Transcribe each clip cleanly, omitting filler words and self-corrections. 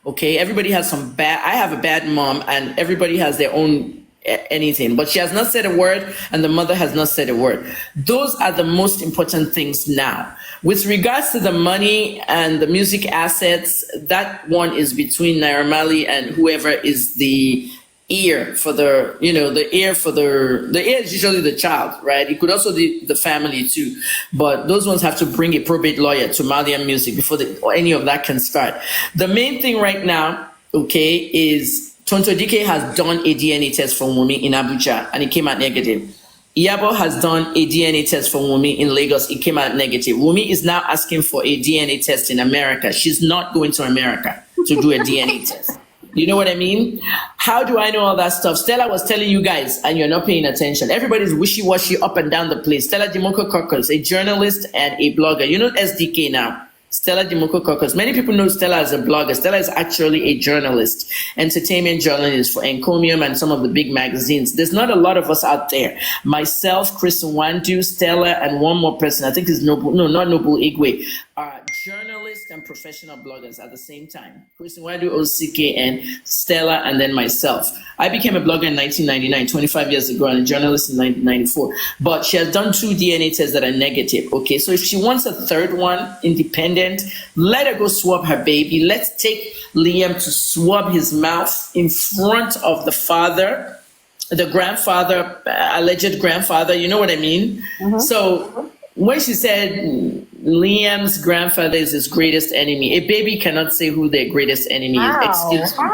Okay, everybody has some bad. I have a bad mom, and everybody has their own anything. But she has not said a word, and the mother has not said a word. Those are the most important things now. With regards to the money and the music assets, that one is between Naira Marley and whoever is the ear for the, the ear for the ear is usually the child, right? It could also be the family too, but those ones have to bring a probate lawyer to Malian Music before any of that can start. The main thing right now, okay, is Tonto Dike has done a DNA test for Wunmi in Abuja and it came out negative. Iyabo has done a DNA test for Wunmi in Lagos. It came out negative. Wunmi is now asking for a DNA test in America. She's not going to America to do a DNA test. You know what I mean? How do I know all that stuff? Stella was telling you guys, and you're not paying attention. Everybody's wishy-washy up and down the place. Stella Dimoko Kokos, a journalist and a blogger. You know SDK now. Stella Dimoko Kokos. Many people know Stella as a blogger. Stella is actually a journalist, entertainment journalist for Encomium and some of the big magazines. There's not a lot of us out there. Myself, Chris Nwandu, Stella, and one more person, I think is Noble, no, not Noble Igwe, are journalists and professional bloggers at the same time. Chris Nwandu, OCK, and Stella, and then myself. I became a blogger in 1999, 25 years ago, and a journalist in 1994. But she has done 2 DNA tests that are negative. Okay, so if she wants a third one, independent, let her go swab her baby. Let's take Liam to swab his mouth in front of the father, the grandfather, alleged grandfather. You know what I mean? Mm-hmm. So when she said Liam's grandfather is his greatest enemy, a baby cannot say who their greatest enemy is. Excuse me.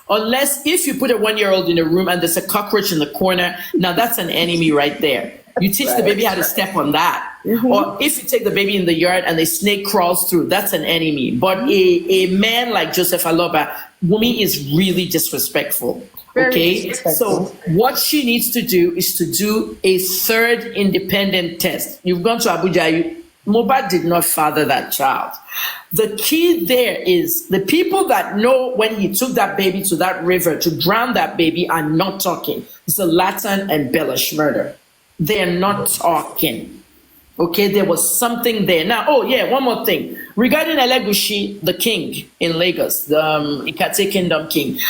Unless if you put a 1-year-old in a room and there's a cockroach in the corner, now that's an enemy right there. You teach the baby how to step on that. Mm-hmm. Or if you take the baby in the yard and the snake crawls through, that's an enemy. But a man like Joseph Aloba, Wunmi is really disrespectful. Okay, so what she needs to do is to do a third independent test. You've gone to Abuja. Mohbad did not father that child. The key there is the people that know when he took that baby to that river to drown that baby are not talking. It's a Latin and Bellish murder. They're not talking. Okay, there was something there. Now, oh yeah, one more thing. Regarding Elegushi, the king in Lagos, the Ikate Kingdom king.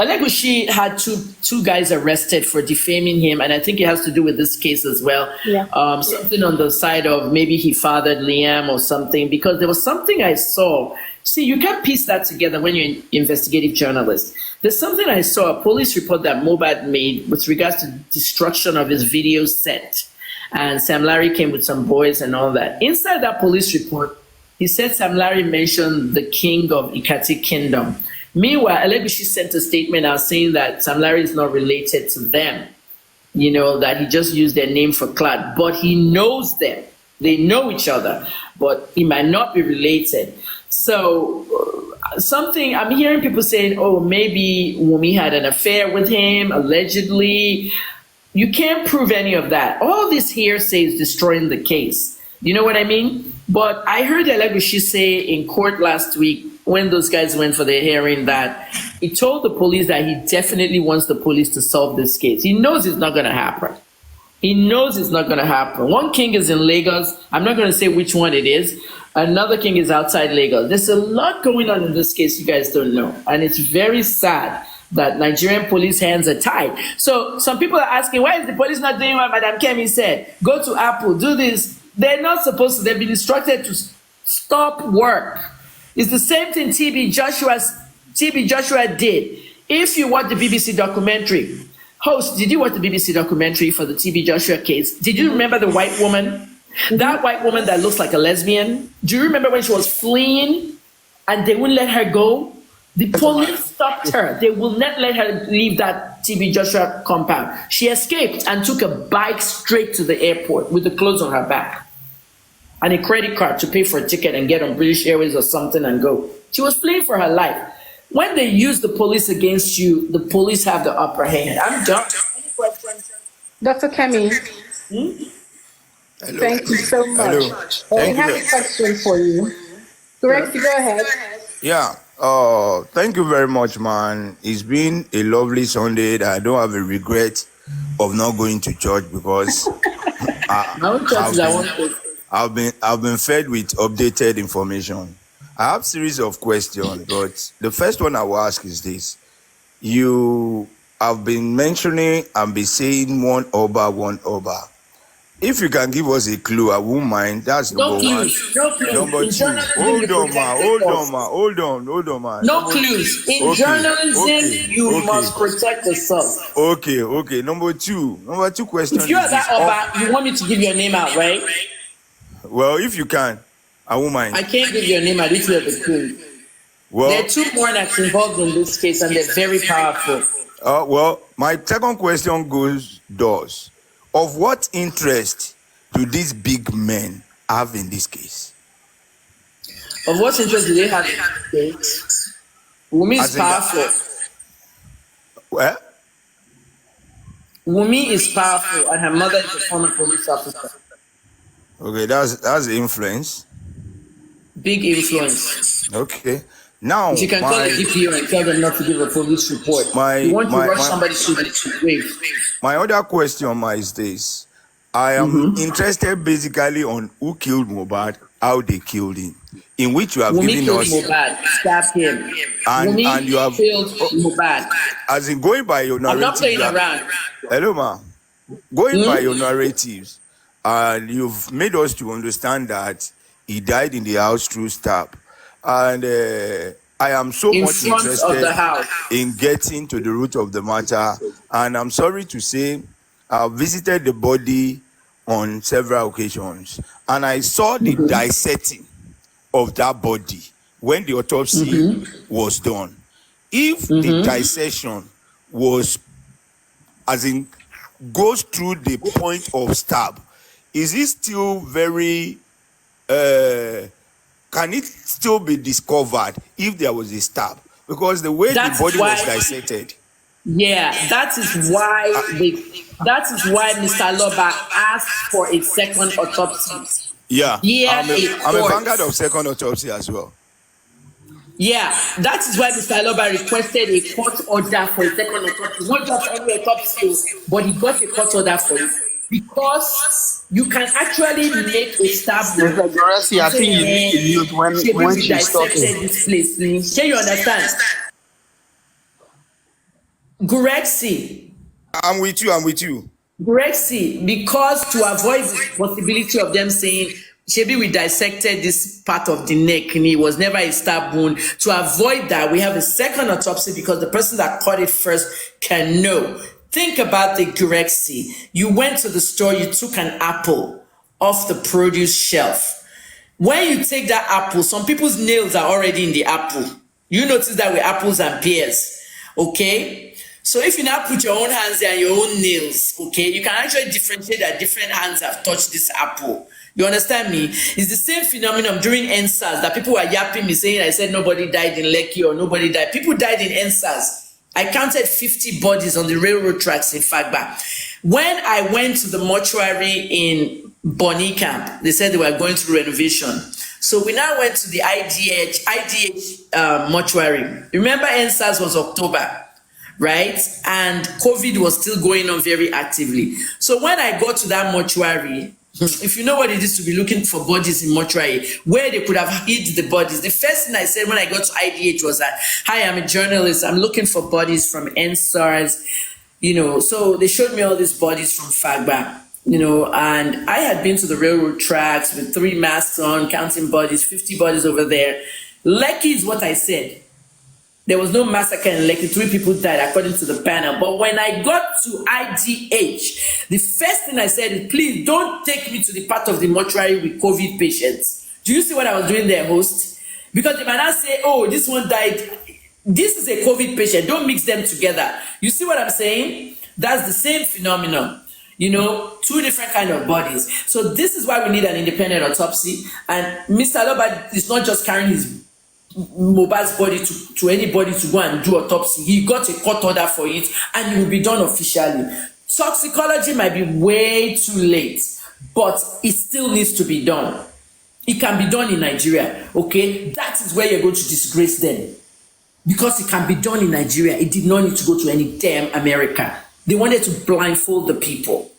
Elegushi had two guys arrested for defaming him, and I think it has to do with this case as well. Yeah. Something on the side of maybe he fathered Liam or something, because there was something I saw. See, you can't piece that together when you're an investigative journalist. There's something I saw, a police report that Mohbad made with regards to destruction of his video set. And Sam Larry came with some boys and all that. Inside that police report, he said Sam Larry mentioned the king of Ikati Kingdom. Meanwhile, Elegushi sent a statement out saying that Sam Larry is not related to them, that he just used their name for clout, but he knows them. They know each other, but he might not be related. So something, I'm hearing people saying, oh, maybe Wunmi had an affair with him, allegedly. You can't prove any of that. All this hearsay is destroying the case. You know what I mean? But I heard Elegushi say in court last week, when those guys went for their hearing, that he told the police that he definitely wants the police to solve this case. He knows it's not going to happen. He knows it's not going to happen. One king is in Lagos. I'm not going to say which one it is. Another king is outside Lagos. There's a lot going on in this case you guys don't know. And it's very sad that Nigerian police hands are tied. So some people are asking, why is the police not doing what Madam Kemi said? Go to Apple, do this. They're not supposed to. They've been instructed to stop work. It's the same thing TB Joshua did. If you watch the BBC documentary, host, did you watch the BBC documentary for the TB Joshua case? Did you remember the white woman? That white woman that looks like a lesbian? Do you remember when she was fleeing and they wouldn't let her go? The police stopped her. They will not let her leave that TB Joshua compound. She escaped and took a bike straight to the airport with the clothes on her back and a credit card to pay for a ticket and get on British Airways or something and go. She was fleeing for her life. When they use the police against you, the police have the upper hand. I'm done. Any questions? Dr. Kemi, Hello. thank you so much. We have a question for you. Correct, go ahead. Yeah. Thank you very much, man. It's been a lovely Sunday. I don't have a regret of not going to church because I've been fed with updated information. I have series of questions, but the first one I will ask is this. You have been mentioning and be saying one Oba, one Oba. If you can give us a clue, I won't mind. That's No number one. clues. No clues. Number In two, journalism, hold you on, ma, protect the hold source. on, ma, hold on, ma. No Number clues. In okay, journalism, okay, you okay, must protect the source. okay. Number two question If you are is that this. Oba, you want me to give your name out, right? Well, if you can, I won't mind. I can't give your name out if you're the king. There Well, are two monarchs involved in this case, and they're very powerful. well, my second question does. Of what interest do these big men have in this case? Of what interest do they have in this case? Wumi is As in that, powerful. well, Wumi is powerful, and her mother is a former police officer. okay, that's influence. Big influence. Okay. Now, If you can call the DPO and tell them not to give a police report, you want to rush somebody to the grave. my other question is this. I am interested basically on who killed Mohbad, how they killed him, in which you have Wumi given killed us, Mohbad, stabbed him. and you have, killed Mohbad. as in going by your I'm not playing narrative. around. Hello, ma. Going by your narratives, and you've made us to understand that he died in the house through stab, and I am so In much front of interested the house. in getting to the root of the matter. And I'm sorry to say, I've visited the body on several occasions, and I saw the dissecting of that body when the autopsy was done. If the dissection was, as in, goes through the point of stab, is it still very can it still be discovered if there was a stab? Because the way the body was dissected. Yeah, that is why Mr. Loba asked for a second autopsy. Yeah, I'm a court. vanguard of second autopsy as well. Yeah, that is why Mr. Loba requested a court order for a second autopsy. Not just any autopsy, but he got a court order for it. Because you can actually make a stab. Gracie, I think you need to mute when she's talking. This place. Can you understand? Gurexi. I'm with you. Gurexi, because to avoid the possibility of them saying, Shebi, we dissected this part of the neck and it was never a stab wound. To avoid that, we have a second autopsy because the person that caught it first can know. Think about the Gurexi. You went to the store, you took an apple off the produce shelf. When you take that apple, some people's nails are already in the apple. You notice that with apples and pears, okay? So if you now put your own hands there and your own nails, okay, you can actually differentiate that different hands have touched this apple. You understand me? It's the same phenomenon during NSAS that people were yapping me saying I said nobody died in Lekki or nobody died. People died in NSAS. I counted 50 bodies on the railroad tracks in Fagba. When I went to the mortuary in Bonny Camp, they said they were going through renovation. So we now went to the IDH mortuary. Remember NSAS was October, right? And COVID was still going on very actively. So when I got to that mortuary, if you know what it is to be looking for bodies in mortuary, where they could have hid the bodies, the first thing I said when I got to IDH was that, hi, I'm a journalist. I'm looking for bodies from NSAS, you know. So they showed me all these bodies from Fagba, you know, and I had been to the railroad tracks with 3 masks on, counting bodies, 50 bodies over there. Lekki is what I said. There was no massacre in Lekki. 3 people died according to the panel. But when I got to IGH, the first thing I said is, please don't take me to the part of the mortuary with COVID patients. Do you see what I was doing there, host? Because they might not say, oh, this one died. This is a COVID patient. Don't mix them together. You see what I'm saying? That's the same phenomenon. You know, 2 different kind of bodies. So this is why we need an independent autopsy. And Mr. Loba is not just carrying his Mohbad's body to anybody to go and do autopsy. He got a court order for it and it will be done officially. Toxicology might be way too late, but it still needs to be done. It can be done in Nigeria, okay? That is where you're going to disgrace them. Because it can be done in Nigeria. It did not need to go to any damn America. They wanted to blindfold the people.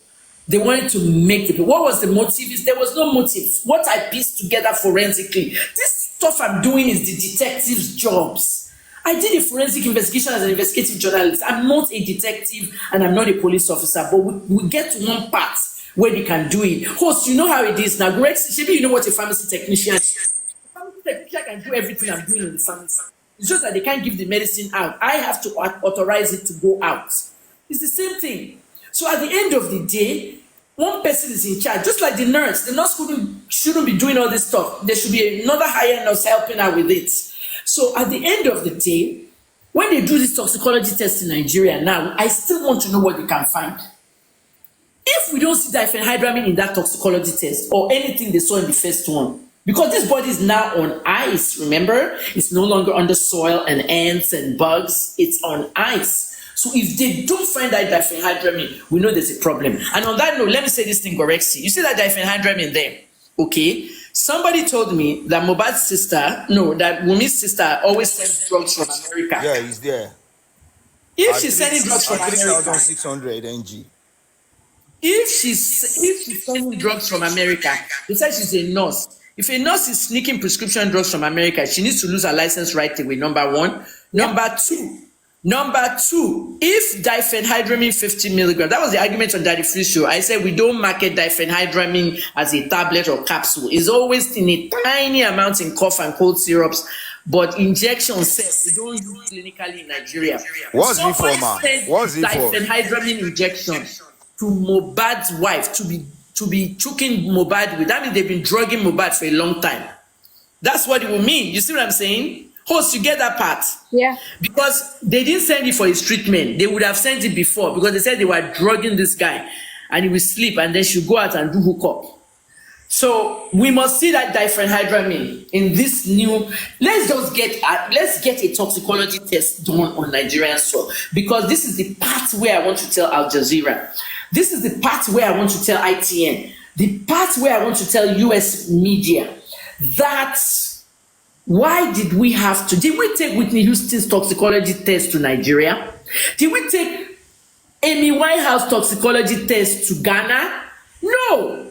They wanted to make the people. What was the motive? There was no motive. What I pieced together forensically, this stuff I'm doing is the detective's jobs. I did a forensic investigation as an investigative journalist. I'm not a detective and I'm not a police officer, but we get to one part where they can do it. Host, you know how it is now. Greg, maybe you know what a pharmacy technician is. A pharmacy technician can do everything I'm doing in the pharmacy. It's just that they can't give the medicine out. I have to authorize it to go out. It's the same thing. So at the end of the day, one person is in charge, just like the nurse. The nurse shouldn't be doing all this stuff. There should be another higher nurse helping her with it. So at the end of the day, when they do this toxicology test in Nigeria now, I still want to know what they can find. If we don't see diphenhydramine in that toxicology test or anything they saw in the first one, because this body is now on ice, remember? It's no longer under soil and ants and bugs. It's on ice. So if they don't find that diphenhydramine, we know there's a problem. And on that note, let me say this thing, Gorexy. You see that diphenhydramine there, okay? Somebody told me that Mohbad's sister, that Wumi's sister always sends drugs from America. Yeah, he's there. If she's sending drugs from America, 3,600 NG. if she's sending drugs from America, they said she's a nurse. If a nurse is sneaking prescription drugs from America, she needs to lose her license right away, number one. Number two, if diphenhydramine 50 milligrams, that was the argument on Daddy Free Show. I said we don't market diphenhydramine as a tablet or capsule. It's always in a tiny amount in cough and cold syrups, but injection says we don't use clinically in Nigeria. What's it for, ma? What's it for? Diphenhydramine injection to Mohbad's wife to be choking Mohbad with. That means they've been drugging Mohbad for a long time. That's what it will mean. You see what I'm saying? Host, you get that part? Yeah. Because they didn't send it for his treatment. They would have sent it before because they said they were drugging this guy and he will sleep and then she'll go out and do hookup. So we must see that diphenhydramine in this new. Let's get a toxicology test done on Nigerian soil, because this is the part where I want to tell Al Jazeera. This is the part where I want to tell ITN. The part where I want to tell US media that. Why did we take Whitney Houston's toxicology test to Nigeria? Did we take Amy Winehouse toxicology test to Ghana? No.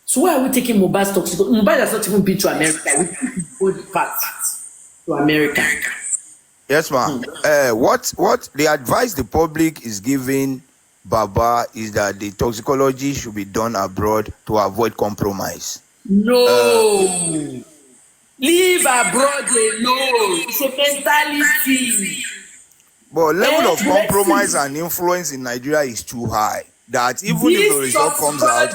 So why are we taking Mohbad's toxicology? Mohbad has not even been to America. We took both parts to America. Yes, ma'am. What the advice the public is giving Baba is that the toxicology should be done abroad to avoid compromise. No. Leave abroad alone. It's a mentality. But level of compromise and influence in Nigeria is too high. That even if the result comes out,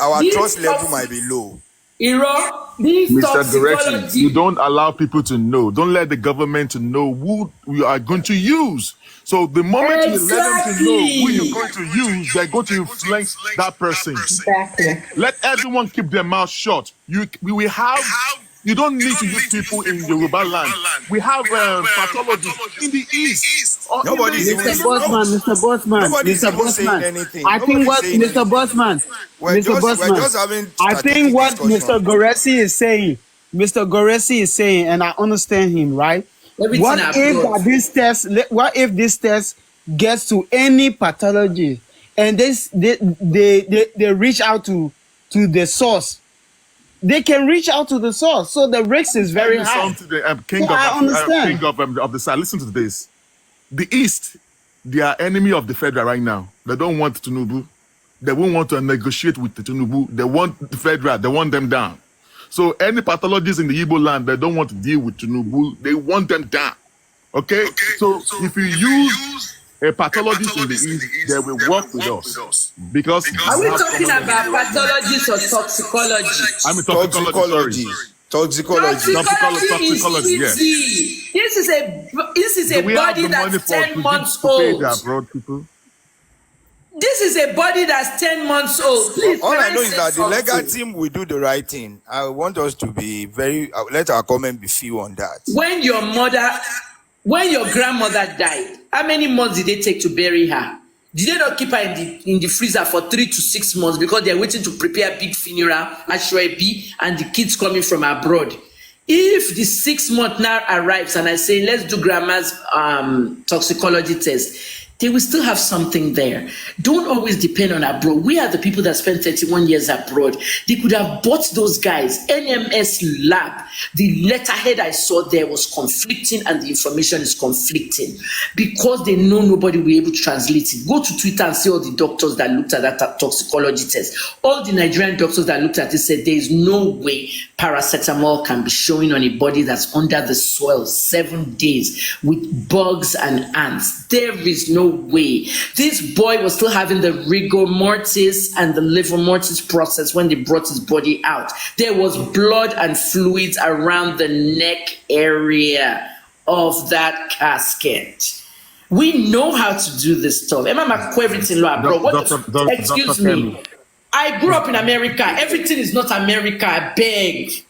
our trust level might be low. Mr. Direction, you don't allow people to know. Don't let the government to know who we are going to use. So the moment you let them to know who you're going to use, they're going to influence that person. Exactly. Let everyone keep their mouth shut. You don't need to use people in Yoruba land. We have pathologists in the east. Nobody's even Mr. Bossman. saying anything. I think what Mr. Bossman, We're just having I think what discussion. Mr. Goresi is saying, and I understand him, right? What if this test gets to any pathology and they reach out to the source? They can reach out to the source, so the risk is very high. King of the side. Listen to this. The East, they are enemy of the federal right now. They don't want Tinubu. They won't want to negotiate with the Tinubu. They want the federal. They want them down. So any pathologists in the Igbo land, they don't want to deal with Tinubu. They want them down. Okay? So if you use a pathologist in the East, they will work with us. Because are we talking about pathologists or toxicology? I mean toxicology. Toxicology. Toxicology, yes. This is a body that's 10 months old. This is a body that's 10 months old. Please, all I know is that the legal team will do the right thing. I want us to be let our comment be few on that. When your grandmother died, how many months did they take to bury her? Did they not keep her in the freezer for 3 to 6 months because they're waiting to prepare a big funeral, Ashwebi, and the kids coming from abroad? If the 6 month now arrives and I say, let's do grandma's toxicology test, they will still have something there. Don't always depend on abroad. We are the people that spent 31 years abroad. They could have bought those guys. NMS lab, the letterhead I saw there was conflicting and the information is conflicting because they know nobody will be able to translate it. Go to Twitter and see all the doctors that looked at that toxicology test. All the Nigerian doctors that looked at it said there is no way paracetamol can be showing on a body that's under the soil 7 days with bugs and ants. There is no way. This boy was still having the rigor mortis and the liver mortis process when they brought his body out. There was blood and fluids around the neck area of that casket. We know how to do this stuff. Emma McCoy, everything, bro. Excuse me. I grew up in America. Everything is not America. I beg.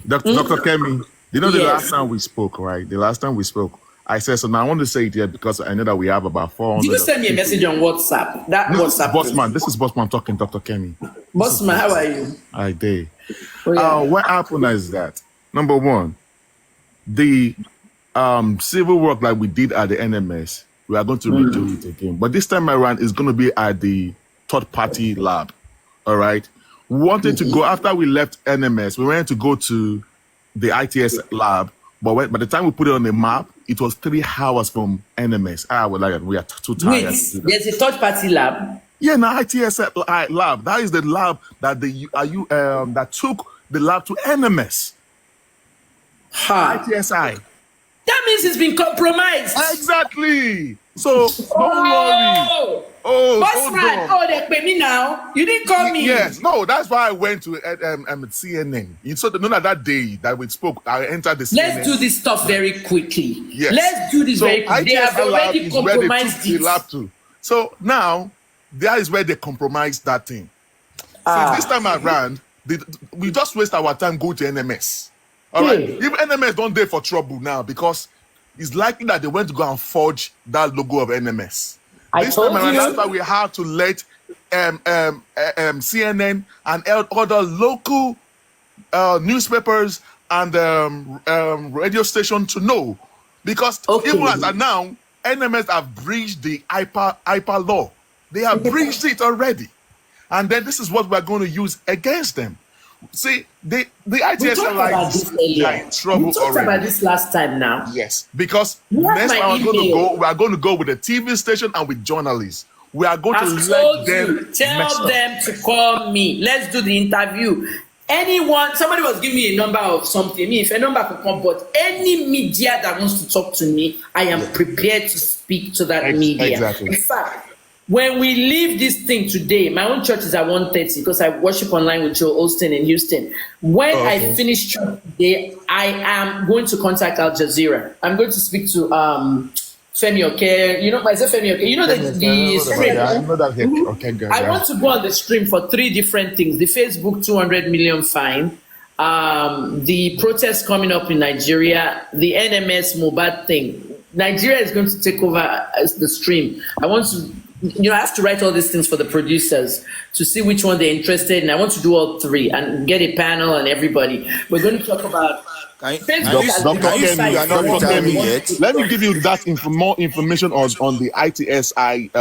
Dr. Kemi, you know the last time we spoke, right? The last time we spoke, I said, so now I want to say it here because I know that we have about 400. Did you send me a message on WhatsApp? WhatsApp. Bossman, this is Bossman talking, Dr. Kemi. Bossman, how are you? I did. What happened is that, number one, the civil work that we did at the NMS, we are going to redo it again. But this time around, it's going to be at the third-party lab, all right? We wanted to go, after we left NMS, we wanted to go to the ITS lab, but by the time we put it on the map, it was 3 hours from NMS. We are too tired. Wait, there's a third-party lab? Yeah, no, ITS lab. That is the lab that that took the lab to NMS. ITSI. That means it's been compromised. Exactly. So don't worry. They pay me now. You didn't call me. Yes, no, that's why I went to CNN. You saw that day that we spoke, I entered the CNN. Let's do this stuff very quickly. Yes. Let's do this very quickly. They have already compromised it. The lab too. So now, that is where they compromised that thing. Since this time around, we just waste our time go to NMS. All right. If NMS don't there for trouble now, because it's likely that they went to go and forge that logo of NMS. This time around, that's why we have to let CNN and other local newspapers and radio stations to know, because even as of now, NMS have breached the IPA law. They have breached it already, and then this is what we're going to use against them. See, the ITS are in trouble already. We talked about this last time now. Yes, because next time we are going to go with the TV station and with journalists. We are going to let them tell them to call me. Let's do the interview. Somebody was giving me a number of something. If a number could come, but any media that wants to talk to me, I am prepared to speak to that media. Exactly. In fact, when we leave this thing today, my own church is at 1:30 because I worship online with Joe Osteen in Houston. When I finish church today, I am going to contact Al Jazeera. I'm going to speak to Femi Oke. You know, myself, Femi Oke. You know the stream. I know that. Okay, good. I want to go on the stream for 3 different things: the Facebook 200 million fine, the protest coming up in Nigeria, the NMS Mohbad thing. Nigeria is going to take over the stream. I want to. I have to write all these things for the producers to see which one they're interested in. I want to do all 3 and get a panel and everybody. We're going to talk about. Dr. Kemi, let me give you that more information on the ITSI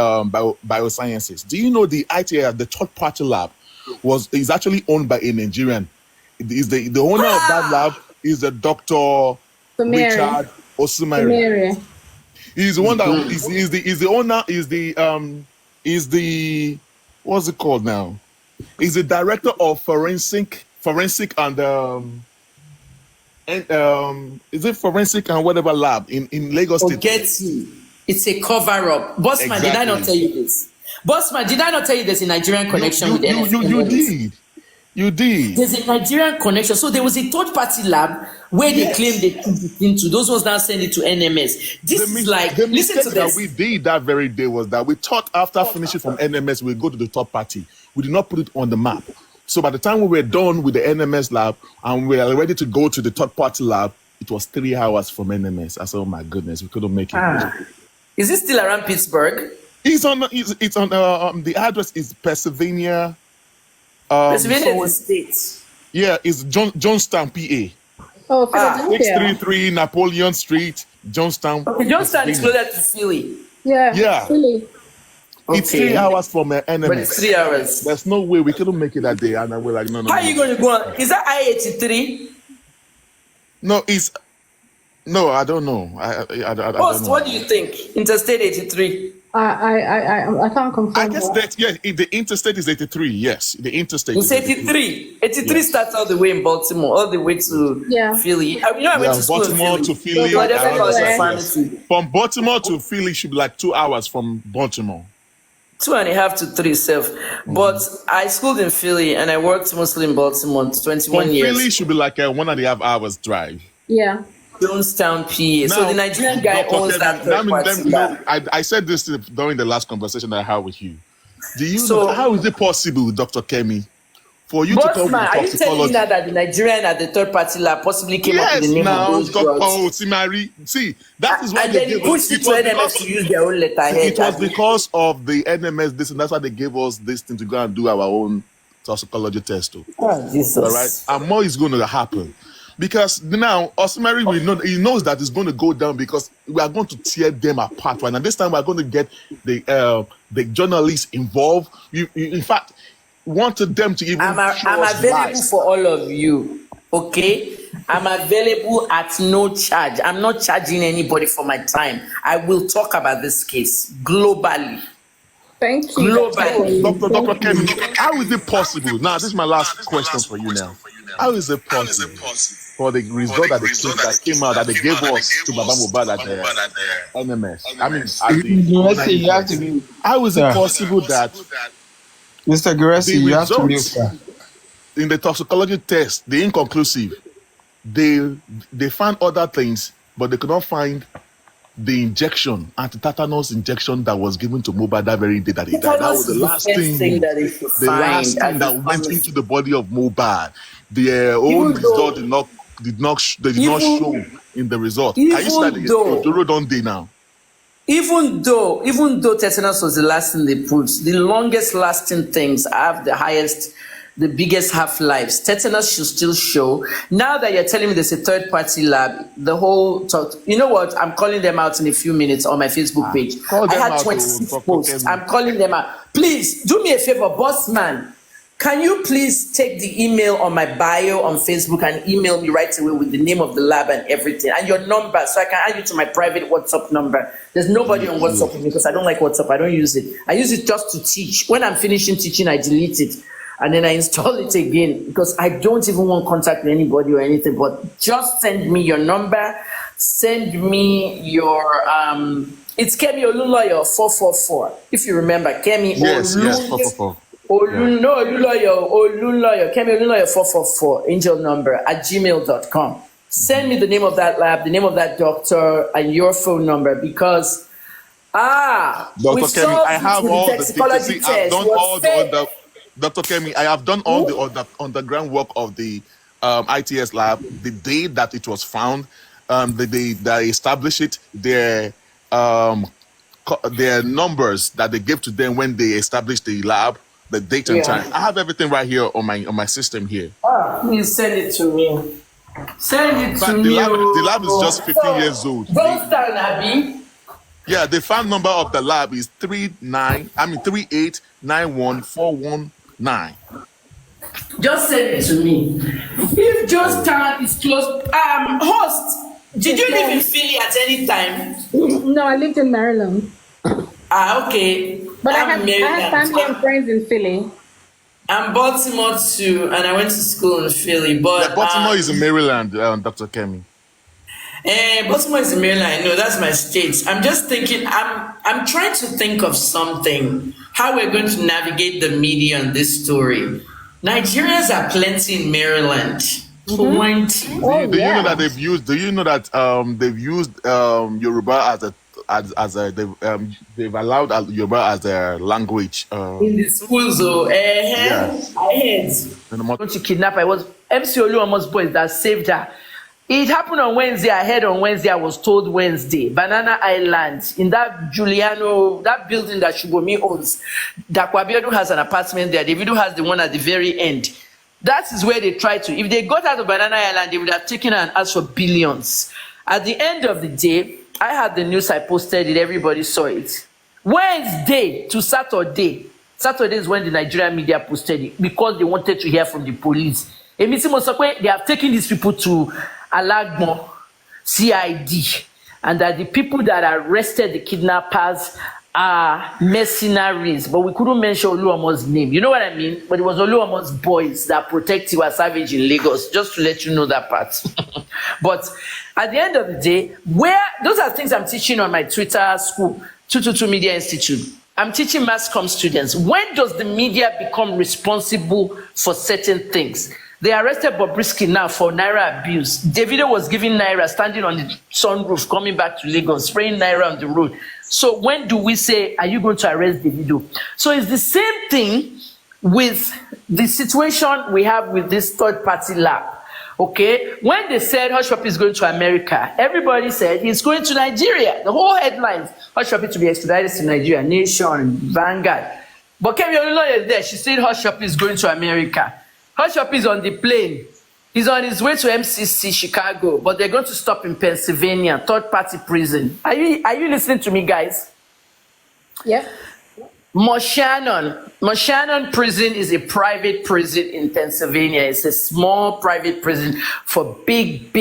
biosciences. Do you know the ITS, the third party lab, is actually owned by a Nigerian? Is the owner of that lab is the Dr. Richard Osumere. He's the one that is the owner, is the what's it called now? He's the director of forensic and is it forensic and whatever lab in Lagos State? Forget you. It's a cover up. Bossman, did I not tell you this? Bossman, did I not tell you there's a Nigerian connection with NFM? You did. There's a Nigerian connection. So there was a third party lab where they claimed they took it into. Those ones now send it to NMS. The mistake that we did that very day was that we thought after finishing from NMS, we'd go to the third party. We did not put it on the map. So by the time we were done with the NMS lab and we were ready to go to the third party lab, it was 3 hours from NMS. I said, oh my goodness, we couldn't make it. Is it still around Pittsburgh? It's on the address is Pennsylvania. Pennsylvania is the state. Yeah, it's Johnstown, PA. Oh, Philadelphia. 633 Napoleon Street, Johnstown. Okay, Johnstown is closer to Philly. Yeah. Really. It's 3 hours from NMS. But it's 3 hours. There's no way we couldn't make it that day. And we're like, no. How are you going to go on? Is that I-83? No, I don't know. I don't know. What do you think? Interstate 83? I can't confirm. I guess the interstate is 83. Yes, the interstate. It's 83. 83 starts all the way in Baltimore, all the way to Philly. I went to school Baltimore in to Philly. Yes. From Baltimore to Philly should be like 2 hours from Baltimore. 2.5 to 3 self. But I schooled in Philly and I worked mostly in Baltimore 21 years. Philly should be like a 1.5 hours drive. Yeah. Jonestown, PA. So the Nigerian guy owns that third party. I said this during the last conversation I had with you. Do you know how is it possible, Dr. Kemi, for you to come with are you telling me now that the Nigerian at the third party lab possibly came up with the name of those drugs? See, that is why and then pushed it to NMS to use their own letterhead. It was because of the NMS this, and that's why they gave us this thing to go and do our own toxicology test too. Oh, Jesus. All right, and more is going to happen. Because now, Osimari, he knows that it's going to go down because we are going to tear them apart. Right? And this time, we are going to get the journalists involved. In fact, wanted them to even. I'm available lies. for all of you. Okay, I'm available at no charge. I'm not charging anybody for my time. I will talk about this case globally. Thank you. Globally. Dr. Kemi, how is it possible? Now, this is my last question for you now. How is it possible for the result that came out that they gave us to Baba Mohbad at the NMS? I mean, you have to be. How is it possible that Mr. Gerasi, you have to be, in the toxicology test, the inconclusive, they found other things, but they could not find the injection, anti-tetanus injection that was given to Mohbad that very day that he died. That was the last thing that went into the body of Mohbad. The own result did not show in the result. Are you saying it's don't day now? Even though tetanus was the last thing they put, the longest lasting things have the biggest half-lives. Tetanus should still show. Now that you're telling me there's a third-party lab, the whole talk, you know what? I'm calling them out in a few minutes on my Facebook page. I had 26 posts. I'm calling them out. Please, do me a favor, boss man. Can you please take the email on my bio on Facebook and email me right away with the name of the lab and everything and your number so I can add you to my private WhatsApp number. There's nobody on WhatsApp with me because I don't like WhatsApp. I don't use it. I use it just to teach. When I'm finishing teaching, I delete it. And then I install it again because I don't even want contact with anybody or anything. But just send me your number. Send me your it's Kemi Oluloyo 444. If you remember, Kemi Oluloyo 444. Oluloyo, Kemi Oluloyo 444, angel number @gmail.com. Send me the name of that lab, the name of that doctor, and your phone number because Dr. Kemi, I have all the toxicology tests. I've done all the other. Dr. Kemi, I have done all the other underground work of the ITS lab. The day that it was found, the day that I established it, their numbers that they gave to them when they established the lab, the date and time. I have everything right here on my system here. Please send it to me. Send it to me. The lab is just 15 years old. Don't start, Nabi. Yeah, the fan number of the lab is 3891419. Just send it to me. If Jonestown is close, host, did you live in Philly at any time? No, I lived in Maryland. Okay. But I have family and friends in Philly. I'm Baltimore too, and I went to school in Philly. But Baltimore is in Maryland, Dr. Kemi. Baltimore is in Maryland. I know that's my state. I'm just thinking. I'm trying to think of something. How we're going to navigate the media on this story. Nigerians are plenty in Maryland. Plenty. Do you know that they've used? Do you know that they've used Yoruba they've allowed Yoruba as their language in the schools? Yes. I heard. Don't you kidnap her? It was MC Oluomo's boys that saved her. It happened on Wednesday. I heard on Wednesday. I was told Wednesday. Banana Island, in that Giuliano, that building that Shubomi owns. Dakwabiodu has an apartment there. Davido has the one at the very end. That is where they tried to. If they got out of Banana Island, they would have taken and asked for billions. At the end of the day, I had the news, I posted it, everybody saw it. Wednesday to Saturday. Saturday is when the Nigerian media posted it because they wanted to hear from the police. They have taken these people to Alagmo, CID, and that the people that arrested the kidnappers are mercenaries. But we couldn't mention Oluomo's name. You know what I mean? But it was Oluomo's boys that protect Tiwa Savage in Lagos, just to let you know that part. But at the end of the day, those are things I'm teaching on my Twitter school, 222 Media Institute. I'm teaching mass comm students. When does the media become responsible for certain things? They arrested Bobrisky now for Naira abuse. Davido was giving Naira, standing on the sunroof, coming back to Lagos, spraying Naira on the road. So when do we say, are you going to arrest Davido? So it's the same thing with the situation we have with this third-party lab. Okay, when they said Hush Puppy is going to America, everybody said he's going to Nigeria. The whole headlines, Hush Puppy to be extradited to Nigeria, Nation, Vanguard. But Kemi Oluloyo is there. She said Hush Puppy is going to America. Hush Puppy is on the plane. He's on his way to MCC, Chicago, but they're going to stop in Pennsylvania, third-party prison. Are you listening to me, guys? Yeah. Moshannon prison is a private prison in Pennsylvania. It's a small private prison for big,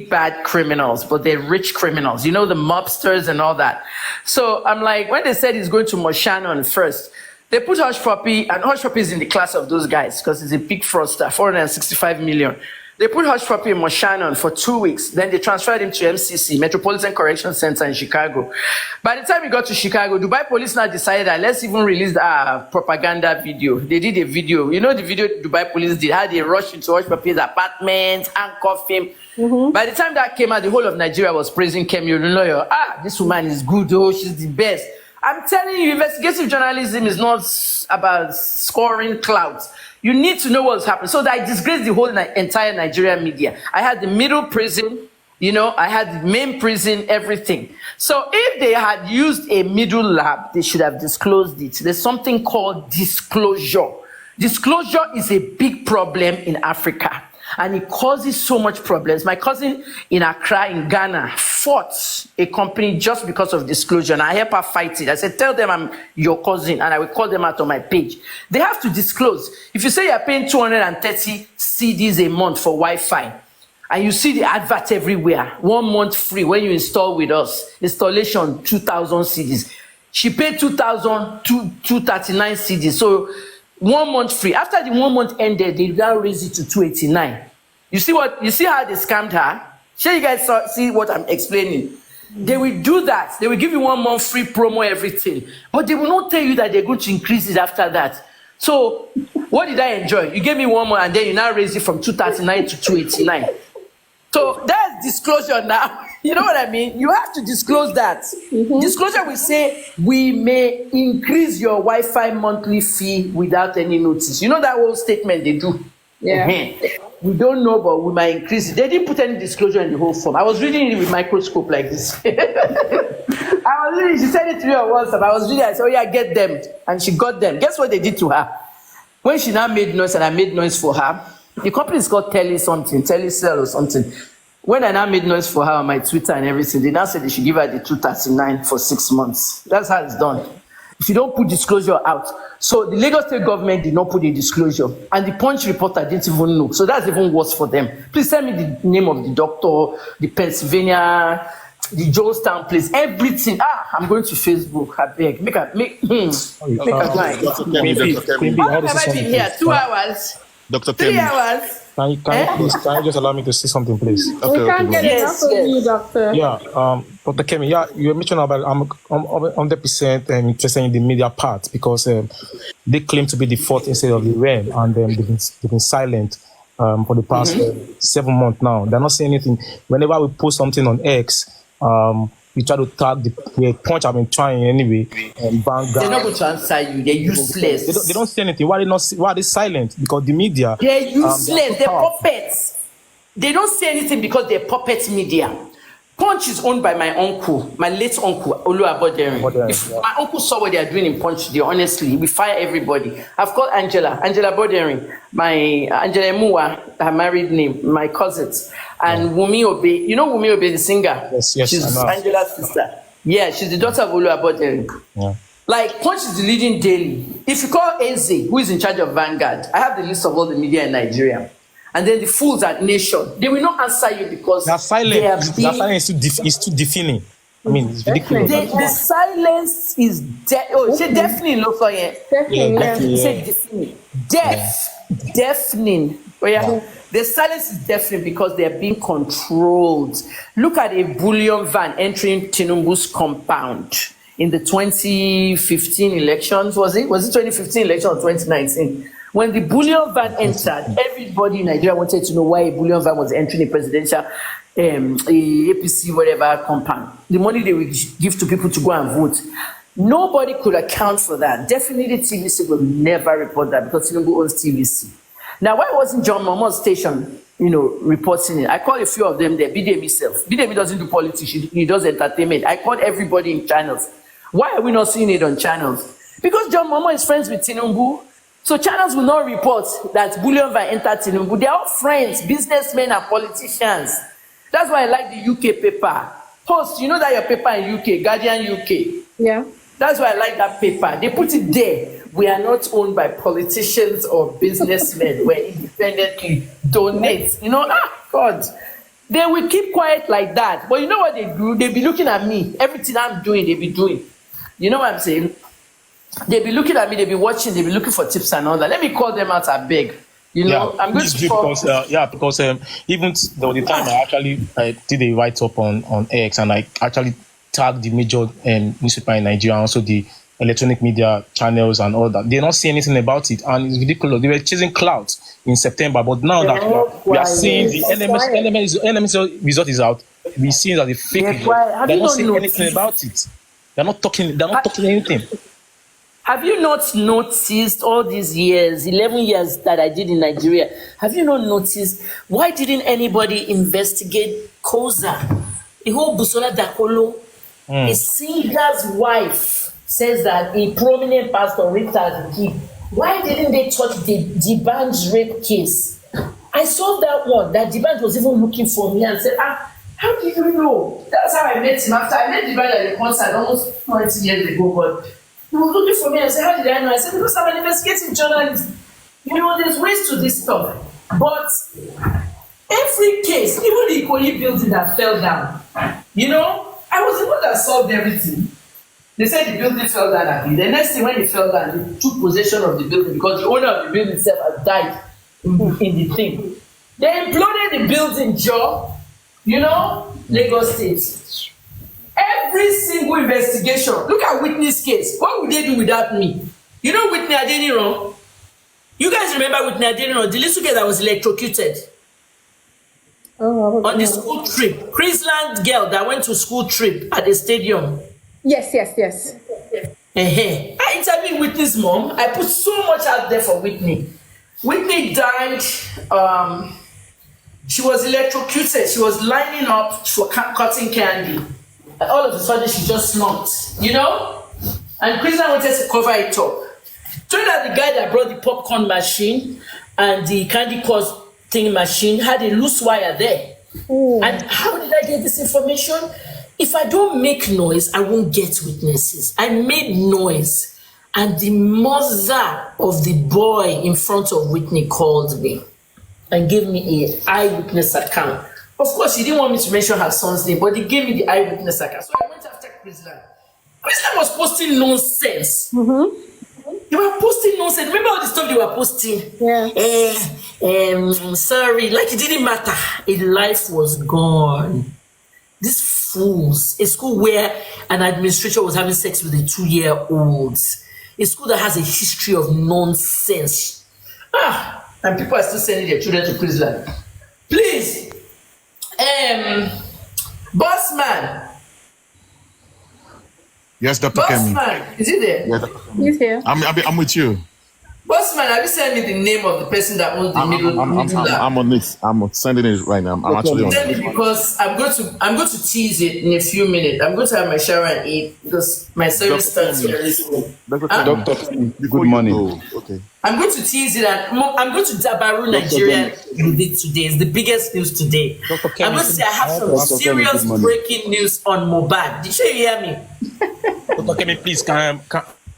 bad criminals, but they're rich criminals. You know, the mobsters and all that. So I'm like, when they said he's going to Moshannon first, they put Hush Puppy, and Hush Puppy is in the class of those guys because he's a big fraudster, 465 million. They put Hush Puppy in Moshannon for 2 weeks. Then they transferred him to MCC, Metropolitan Correction Center in Chicago. By the time he got to Chicago, Dubai police now decided that let's even release a propaganda video. They did a video. You know the video Dubai police did, how they rushed into Hush Puppy's apartment, handcuffed him. By the time that came out, the whole of Nigeria was praising Kemi Oluloyo. This woman is good, oh, she's the best. I'm telling you, investigative journalism is not about scoring clouds. You need to know what's happening. So that I disgraced the whole entire Nigerian media. I had the middle prison, you know, I had the main prison, everything. So if they had used a middle lab, they should have disclosed it. There's something called disclosure. Disclosure is a big problem in Africa. And it causes so much problems. My cousin in Accra, in Ghana, fought a company just because of disclosure. And I helped her fight it. I said, tell them I'm your cousin, and I will call them out on my page. They have to disclose. If you say you're paying 230 CDs a month for Wi-Fi, and you see the advert everywhere, 1 month free when you install with us, installation 2,000 CDs. She paid 239 CDs. So 1 month free. After the 1 month ended, they now raised it to 289. You see how they scammed her? Sure, you guys see what I'm explaining. They will do that. They will give you 1 month free promo, everything. But they will not tell you that they're going to increase it after that. So what did I enjoy? You gave me 1 month and then you now raise it from 239 to 289. So that's disclosure now. You know what I mean? You have to disclose that. Disclosure will say, we may increase your Wi-Fi monthly fee without any notice. You know that whole statement they do? Yeah. We don't know, but we might increase it. They didn't put any disclosure in the whole form. I was reading it with microscope like this. She said it to me on WhatsApp. I was reading, I said, oh yeah, get them. And she got them. Guess what they did to her? When she now made noise and I made noise for her, the company is called Telecell or something. When I now made noise for her on my Twitter and everything, they now said they should give her the 239 for 6 months. That's how it's done. If you don't put disclosure out. So the Lagos State government did not put a disclosure. And the Punch reporter didn't even know. So that's even worse for them. Please send me the name of the doctor, the Pennsylvania, the Jonestown place, everything. I'm going to Facebook. I beg. Make a line. How have I been here? 2 hours? Dr. 3 Kemi. hours? Can you just allow me to say something, please? We can't get enough of you, doctor. Yeah, Dr. Kemi, you mentioned about I'm 100% interested in the media part because they claim to be the fourth instead of the realm, and they've been silent for the past 7 months now. They're not saying anything. Whenever we post something on X, we try to tag the Punch. I've been trying anyway. And they're not going to answer you. They're useless. They don't say anything. Why are they silent? Because the media. They're useless. They're puppets. They don't say anything because they're puppet media. Punch is owned by my uncle, my late uncle, Oluloyo. If my uncle saw what they are doing in Punch today, honestly, we fire everybody. I've called Angela Bodering, my Angela Emuwa, her married name, my cousins, and Wumi Obe. You know Wumi Obe, the singer? Yes, she's Angela's sister. Yeah, she's the daughter of Oluloyo Bodering. Yeah. Like, Punch is the leading daily. If you call Eze, who is in charge of Vanguard, I have the list of all the media in Nigeria. And then the fools at Nation, they will not answer you because that silence is too deafening. I mean, it's ridiculous. The silence is deafening. Look for it. Deafening. Oh, yeah. The silence is deafening because they are being controlled. Look at a bullion van entering Tinubu's compound in the 2015 elections. Was it 2015 election or 2019? When the bullion van entered, everybody in Nigeria wanted to know why a bullion van was entering a presidential, APC, whatever compound. The money they would give to people to go and vote. Nobody could account for that. Definitely TVC will never report that because Tinubu owns TVC. Now, why wasn't John Momo's station, reporting it? I called a few of them there, BDM himself. BDM doesn't do politics, he does entertainment. I called everybody in channels. Why are we not seeing it on channels? Because John Momo is friends with Tinubu. So channels will not report that bullion van entered Tinubu. They are all friends, businessmen and politicians. That's why I like the UK paper. Post, you know that your paper in UK, Guardian UK. Yeah. That's why I like that paper. They put it there. We are not owned by politicians or businessmen. We're independently donate. God. They will keep quiet like that. But you know what they do? They be looking at me. Everything I'm doing, they be doing. You know what I'm saying? They be looking at me, they be watching, they be looking for tips and all that. Let me call them out, I beg. I'm going to because even the time I did a write-up on X, and I actually tagged the major newspaper in Nigeria and also the electronic media channels and all that. They don't see anything about it, and it's ridiculous. They were chasing clouds in September, but now that we are seeing the NMS result is out, we see that the fake they're not saying anything about it. They're not talking anything. Have you not noticed all these years, 11 years that I did in Nigeria, have you not noticed why didn't anybody investigate Koza? The whole Busola Dakolo, a singer's wife says that a prominent pastor raped her as a kid. Why didn't they touch the D'banj rape case? I saw that one, that D'banj was even looking for me and said, how did you know? That's how I met him. After I met D'banj at the concert almost 20 years ago, but he was looking for me and said, how did I know? I said, because I'm an investigative journalist. There's ways to this stuff. But every case, even the Ikoyi building that fell down, I was the one that solved everything. They said the building fell down. The next thing, when it fell down, they took possession of the building because the owner of the building itself has died in the thing. They imploded the building, Joe. Lagos State. Every single investigation. Look at Whitney's case. What would they do without me? Whitney Adeniran? You guys remember Whitney Adeniran, the little girl that was electrocuted on the school trip. Queensland girl that went to school trip at the stadium. Yes. I interviewed Whitney's mom. I put so much out there for Whitney. Whitney died. She was electrocuted. She was lining up for cutting candy. And all of a sudden, she just slumped, And Queensland wanted to cover it up. Turned out the guy that brought the popcorn machine and the candy thing machine had a loose wire there. Ooh. And how did I get this information? If I don't make noise, I won't get witnesses. I made noise. And the mother of the boy in front of Whitney called me and gave me an eyewitness account. Of course, she didn't want me to mention her son's name, but they gave me the eyewitness account. So I went after Queensland. Queensland was posting nonsense. Mm-hmm. They were posting nonsense. Remember all the stuff they were posting? Yeah. Sorry, like it didn't matter. His life was gone. These fools. A school where an administrator was having sex with a 2-year-old. A school that has a history of nonsense. And people are still sending their children to Queensland. Please. Bossman. Yes, Dr. Kemi. Bossman, is he there? Yeah, Dr. Kemi. He's here. I'm with you. Bossman, have you sent me the name of the person that owns the middle lab? I'm on this. I'm sending it right now. I'm actually on Send it. it because I'm going to tease it in a few minutes. I'm going to have my shower and eat because my service starts very soon. Doctor, good morning. Okay. I'm going to tease it and I'm going to Dabaru Nigeria with it today. It's the biggest news today. Dr. Kemi, I'm going to say I have some Dr. Kemi, serious good morning. breaking news on Mohbad. Did you hear me? Dr. Kemi, please,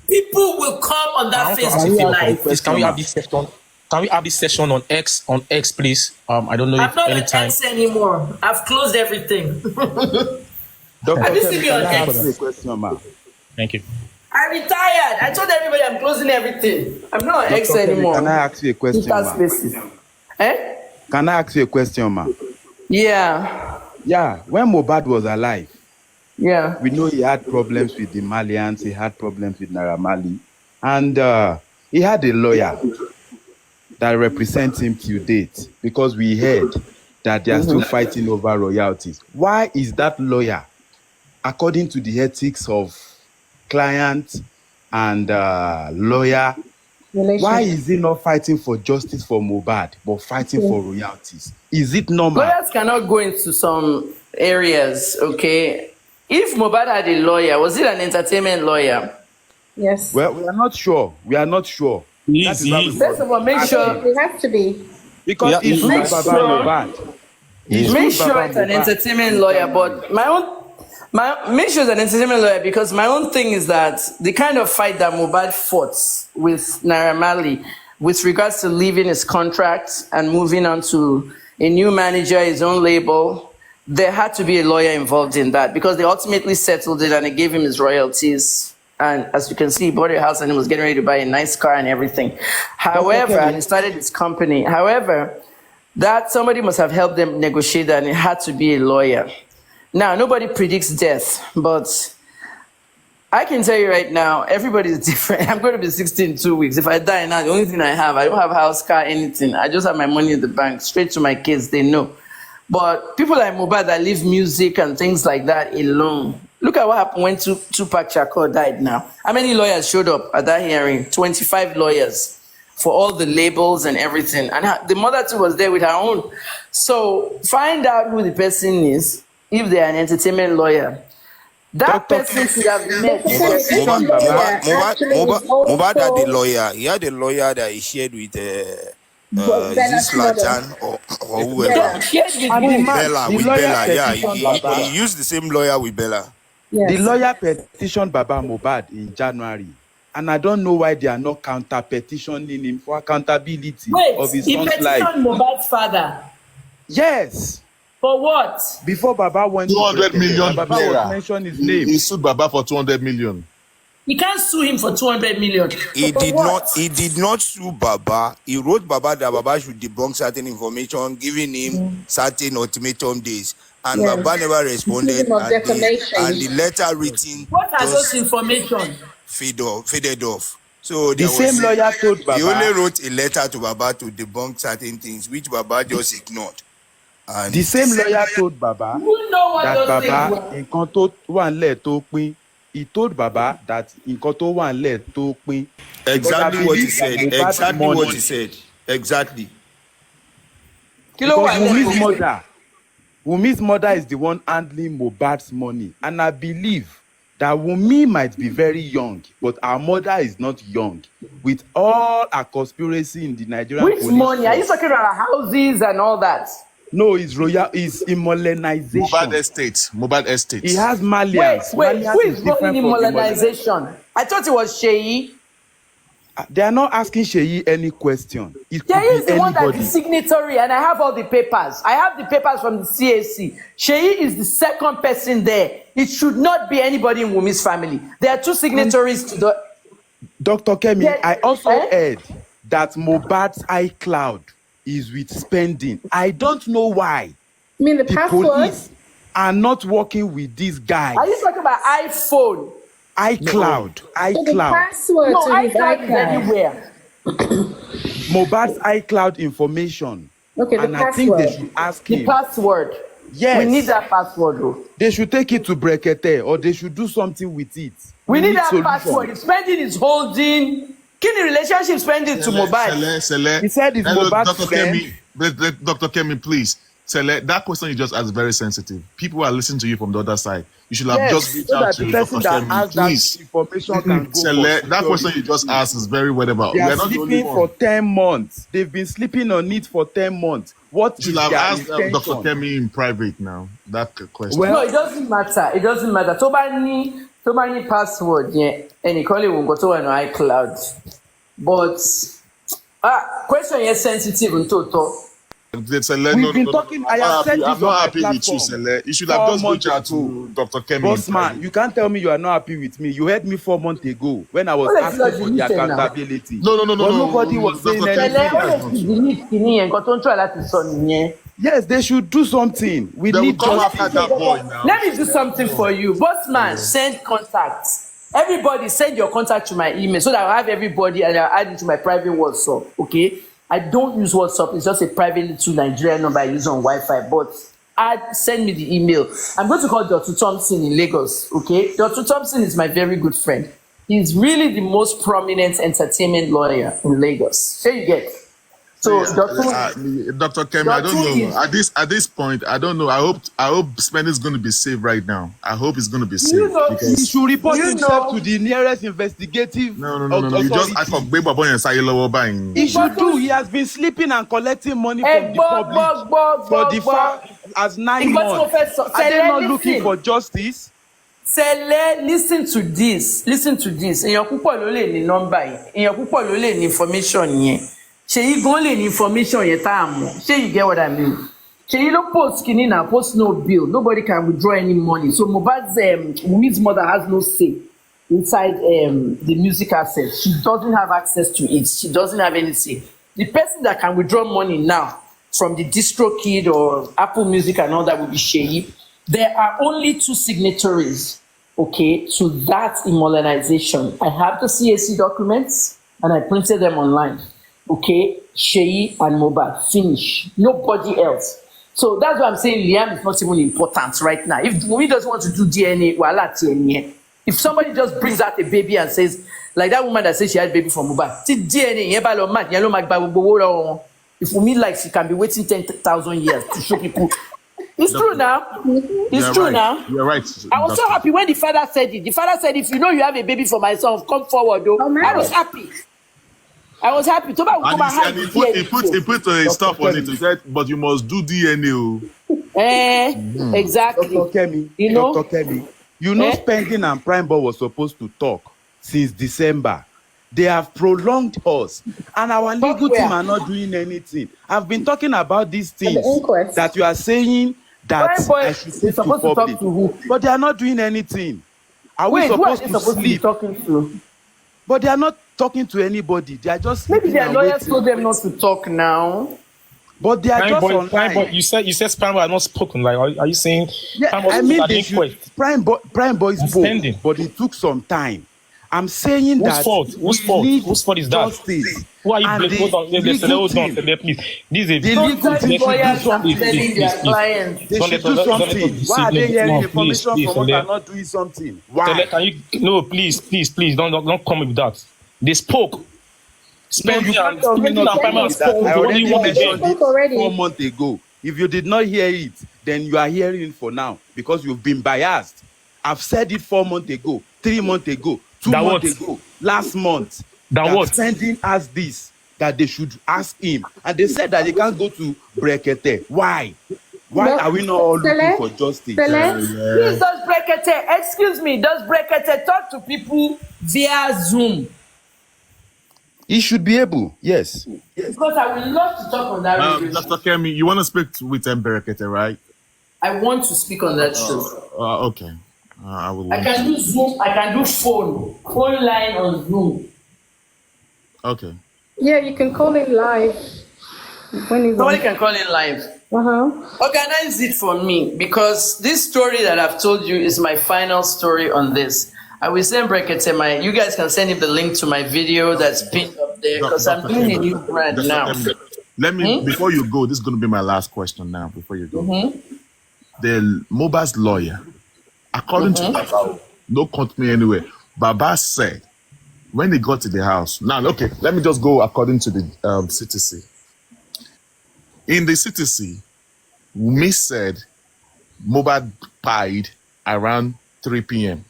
People will come on that Facebook Live. please, can we have this session? Can we have this session on X, please? I don't know I'm if not on anytime. X anymore. I've closed everything. Doctor, Have you seen me on can I X? ask you a question, ma? Thank you. I retired. I told everybody I'm closing everything. I'm not on X Dr. Kemi, anymore. can I ask you a question, Twitter ma? Spaces. Eh? Can I ask you a question, ma? Yeah. Yeah, when Mohbad was alive, Yeah. we know he had problems with the Malians, he had problems with Naira Marley, and he had a lawyer that represents him till date because we heard that they are still fighting over royalties. Why is that lawyer, according to the ethics of client and lawyer, why is he not fighting for justice for Mohbad but fighting for royalties? Is it normal? Lawyers cannot go into some areas, okay? If Mohbad had a lawyer, was it an entertainment lawyer? Yes. Well, we are not sure. We are not sure. That is why we First of all, make sure It has to be. because Yeah, it's make Baba sure- Mohbad. make sure it's an Mohbad. entertainment lawyer, but make sure it's an entertainment lawyer because my own thing is that the kind of fight that Mohbad fought with Naira Marley with regards to leaving his contract and moving on to a new manager, his own label, there had to be a lawyer involved in that because they ultimately settled it and they gave him his royalties. And as you can see, he bought a house and he was getting ready to buy a nice car and everything. However, and he started his company. However, that somebody must have helped them negotiate that and it had to be a lawyer. Now, nobody predicts death, but I can tell you right now, everybody's different. I'm going to be 60 in 2 weeks. If I die now, the only thing I have, I don't have a house, car, anything. I just have my money in the bank, straight to my kids, they know. But people like Mohbad that leave music and things like that alone. Look at what happened when Tupac Shakur died now. How many lawyers showed up at that hearing? 25 lawyers for all the labels and everything. And the mother too was there with her own. So find out who the person is, if they are an entertainment lawyer. That person should have met. Mohbad had a lawyer. He had a lawyer that he shared with is this Latan or whoever. Bella, with Bella, yeah. He used the same lawyer with Bella. Yes. The lawyer petitioned Baba Mohbad in January, and I don't know why they are not counter petitioning him for accountability of his He son's petitioned life. Mohbad's father. Yes. For what? Before Baba went 200 million Baba was naira. mentioned his He name. sued Baba for 200 million. You can't sue him for 200 million. He did not sue Baba. He wrote Baba that Baba should debunk certain information, giving him certain ultimatum days. And Baba never responded. And the letter written What are those information? faded off. So The same lawyer told he Baba. only wrote a letter to Baba to debunk certain things, which Baba just ignored. And The same lawyer told Baba You know what that those Baba things were. nǹkan tó wà nílẹ̀ tó pín. He told Baba that nǹkan tó wà nílẹ̀ tó pín. exactly what he Because I said. believe that Exactly Mohbad's what money- he said. Exactly. Because Wumi's mother is the one handling Mohbad's money, and I believe that Wumi might be very young, but our mother is not young. With all our conspiracy in the Nigerian Which police money? Are you force. talking about houses and all that? No, it's royal. It's immolenization. Mohbad Estate. He has Wait, Malians. who Malians is running different from modernization? I thought it was Sheyi. They are not asking Sheyi any question. It could Sheyi is be the one that's anybody. the signatory, and I have all the papers. I have the papers from the CAC. Sheyi is the second person there. It should not be anybody in Wumi's family. There are two signatories to the. Dr. Kemi, Yeah, I also eh? heard that Mohbad's iCloud is with spending. I don't know why You mean the the password? police are not working with these guys. Are you talking about iPhone? iCloud, So the iCloud. password No, to his iCloud is iCloud. anywhere. Mohbad's iCloud information. Okay, the And I think they password. should ask The him. password. Yes. We need that password, though. They should take it to Brekete or they should do something with it. We need that solution. password. If spending is holding Kini relationship spending to Mohbad. Sele. He said it's Hello, Mohbad's Dr. friend. Kemi. Dr. Kemi, please. Sele, that question you just asked is very sensitive. People are listening to you from the other side. You should have just reached so out that to the Dr. person that Kemi, has please. that information can go. Sele, that question you just asked is very whatever. They We are are not the only sleeping for one. 10 months. They've been sleeping on it for 10 months. What You should is have their asked Dr. intention? Kemi in private now. That question. Well, No, it doesn't matter. It doesn't matter. Tó bá ní password yẹn, ẹnìkan lè wo nǹkan tó wà ní iCloud. But question yẹn sensitive nítòótọ́. We've been talking. I have said this I'm on not my happy with platform. you, Sele. You should have just reached out to Dr. Kemi. Boss man, you can't tell me you are not happy with me. You heard me 4 months ago when I was asking for the accountability. No. But nobody was saying anything. Yes, they should do something. We They will need come justice. after that boy now. Let me do something for you. Boss man, send contacts. Everybody send your contact to my email so that I'll have everybody and I'll add it to my private WhatsApp. Okay? I don't use WhatsApp. It's just a private little Nigerian number I use on Wi-Fi. But send me the email. I'm going to call Dr. Thompson in Lagos. Okay? Dr. Thompson is my very good friend. He's really the most prominent entertainment lawyer in Lagos. There you get. So, Dr. Kemi, I don't know. At this point, I don't know. I hope Spenny is going to be safe right now. I hope it's going to be safe. He should report himself to the nearest investigative. No. You just I forgot about your side buying. He should do. He has been sleeping and collecting money from the public for the fact as 9 months. Are they not looking for justice? Sele, listen to this. Listen to this. Èèyàn púpọ̀ ló lè ní number yìí. Èèyàn púpọ̀ ló lè ní information yẹn. Ṣèyí gan lè ní information yẹn tá a mọ̀. Ṣé you get what I mean? Ṣèyí ló post kìíní na post no bill. Nobody can withdraw any money. So Mohbad's Wumi's mother has no say inside the music assets. She doesn't have access to it. She doesn't have any say. The person that can withdraw money now from the DistroKid or Apple Music and all that will be Ṣèyí. There are only 2 signatories, okay, to that immobilization. I have the CAC documents and I printed them online. Okay, Ṣèyí and Mohbad, finish. Nobody else. So that's why I'm saying Liam is not even important right now. If Wunmi doesn't want to do DNA, wala DNA. If somebody just brings out a baby and says, like that woman that says she had a baby from Mohbad, DNA, yẹn bá lọ mad, yẹn ló máa gba gbogbo owó lọ́wọ́ wọn. If Wunmi likes, she can be waiting 10,000 years to show people. It's true now. It's true now. You're right. I was so happy when the father said it. The father said, if you know you have a baby for my son, come forward, though. I was happy. I was happy. And he put a stuff on it. He said, but you must do DNA. Exactly. Dr. Kemi, Dr. Kemi, you know Spending and Prime Boy was supposed to talk since December. They have prolonged us, and our legal team are not doing anything. I've been talking about these things that you are saying that I should take to public, but they are not doing anything. Are we supposed to sleep? But they are not talking to anybody. They are just maybe their lawyers told them not to talk now. But they are just online. Prime Boy, you said Prime Boy had not spoken. Like, are you saying? Yeah, I mean they should. Prime Boy spoke, but it took some time. I'm saying that whose fault is that? Justice. Who are you blaming? Hold on, please. This is a the legal lawyers are telling their clients. They should do something. Why are they hearing information from us and not doing something? Why? Can you no, please, don't come with that. They spoke. I already mentioned it 4 months ago. If you did not hear it, then you are hearing it for now because you've been biased. I've said it 4 months ago, 3 months ago, 2 months ago, last month. That Spending asked this, that they should ask him. And they said that they can't go to Brekete. Why? Why are we not all looking for justice? Please, does Brekete, excuse me, does Brekete talk to people via Zoom? He should be able, yes. Because I would love to talk on that. Dr. Kemi, you want to speak with Brekete, right? I want to speak on that show. Okay. I can do Zoom. I can do phone line on Zoom. Okay. Yeah, you can call in live. Somebody can call in live. Organize it for me because this story that I've told you is my final story on this. I will send Brekete you guys can send him the link to my video that's pinned up there because I'm doing a new brand now. Let me, before you go, this is going to be my last question now before you go. The Mohbad's lawyer, according to Baba, no cut me anywhere, Baba said when they got to the house, now, okay, let me just go according to the CTC. In the CTC, Wunmi said Mohbad died around 3 p.m.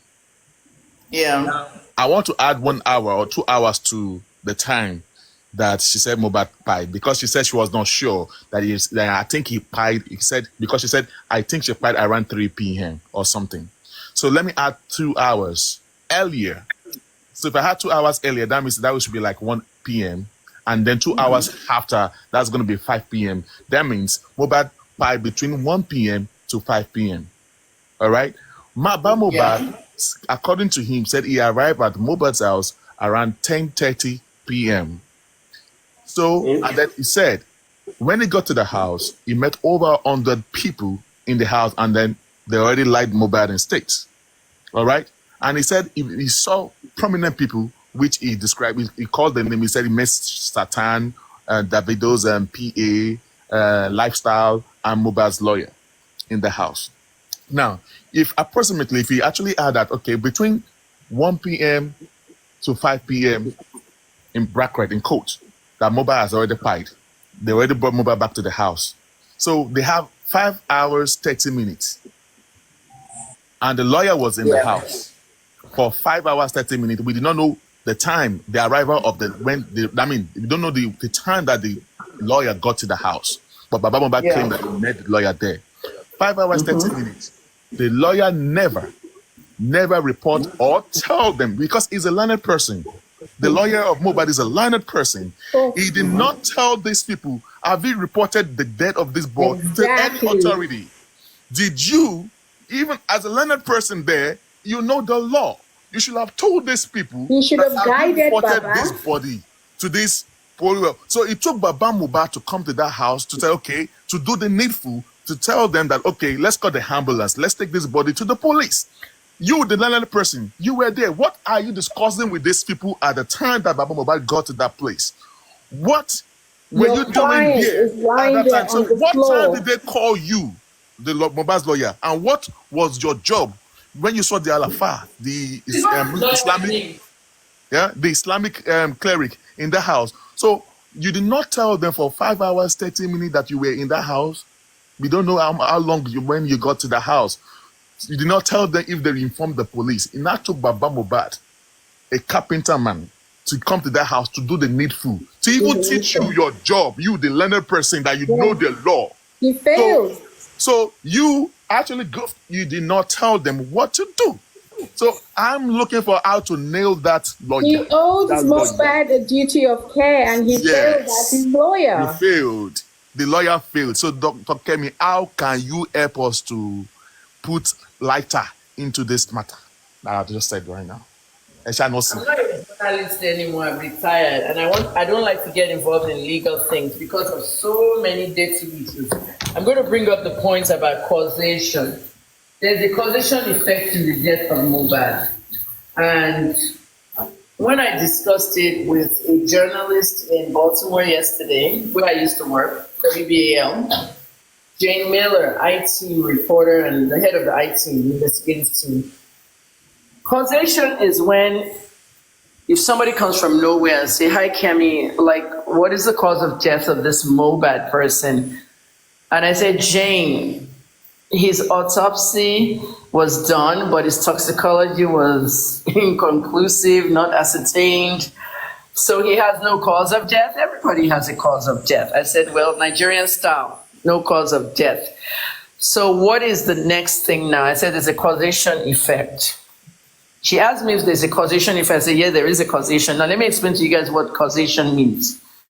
Yeah. I want to add 1 hour or 2 hours to the time that she said Mohbad died, because she said she was not sure that I think he died. He said, because she said, I think she died around 3 p.m. or something. So let me add 2 hours earlier. So if I had 2 hours earlier, that means that should be like 1 p.m. And then 2 hours after, that's going to be 5 p.m. That means Mohbad died between 1 p.m. to 5 p.m. All right? Mohbad, according to him, said he arrived at Mohbad's house around 10:30 p.m. So, and then he said, when he got to the house, he met over 100 people in the house, and then they already lied Mohbad in states. All right? And he said he saw prominent people, which he described, he called them name. He said he met Satan, Davido's PA, Lifestyle, and Mohbad's lawyer in the house. Now, if he actually add that, okay, between 1 p.m. to 5 p.m. in bracket, in quote, that Mohbad has already paid. They already brought Mohbad back to the house. So they have 5 hours, 30 minutes. And the lawyer was in the house for 5 hours, 30 minutes. We did not know the time, the arrival of we don't know the time that the lawyer got to the house. But Baba Mohbad claimed that he met the lawyer there. 5 hours, 30 minutes. The lawyer never report or tell them, because he's a learned person. The lawyer of Mohbad is a learned person. He did not tell these people, have you reported the death of this boy to any authority? Did you, even as a learned person there, you know the law. You should have told these people. He should have guided Baba. This body to this polio. So it took Baba Mohbad to come to that house to say, okay, to do the needful, to tell them that, okay, let's call the ambulance. Let's take this body to the police. You, the learned person, you were there. What are you discussing with these people at the time that Baba Mohbad got to that place? What were you doing here at that time? So what time did they call you, the Mohbad's lawyer? And what was your job when you saw the Alafah, the Islamic cleric in the house? So you did not tell them for 5 hours, 30 minutes that you were in that house. We don't know how long when you got to the house. You did not tell them if they informed the police. It now took Baba Mohbad, a carpenter man, to come to that house to do the needful, to even teach you your job, you the learned person, that you know the law. He failed. So you actually you did not tell them what to do. So I'm looking for how to nail that lawyer. He owed Mohbad a duty of care, and he failed as his lawyer. He failed. The lawyer failed. So Dr. Kemi, how can you help us to put lighter into this matter that I just said right now? I shall not see. I'm not a journalist anymore. I'm retired, and I don't like to get involved in legal things because of so many dirty issues. I'm going to bring up the points about causation. There's a causation effect in the death of Mohbad, and when I discussed it with a journalist in Baltimore yesterday, where I used to work, WBAL, Jane Miller, IT reporter and the head of the IT investigative team. Causation is when if somebody comes from nowhere and say, hi, Kemi, like, what is the cause of death of this Mohbad person? And I said, Jane, his autopsy was done, but his toxicology was inconclusive, not ascertained. So he has no cause of death. Everybody has a cause of death. I said, well, Nigerian style, no cause of death. So what is the next thing now? I said, there's a causation effect. She asked me if there's a causation effect. I said, yeah, there is a causation. Now let me explain to you guys what causation means.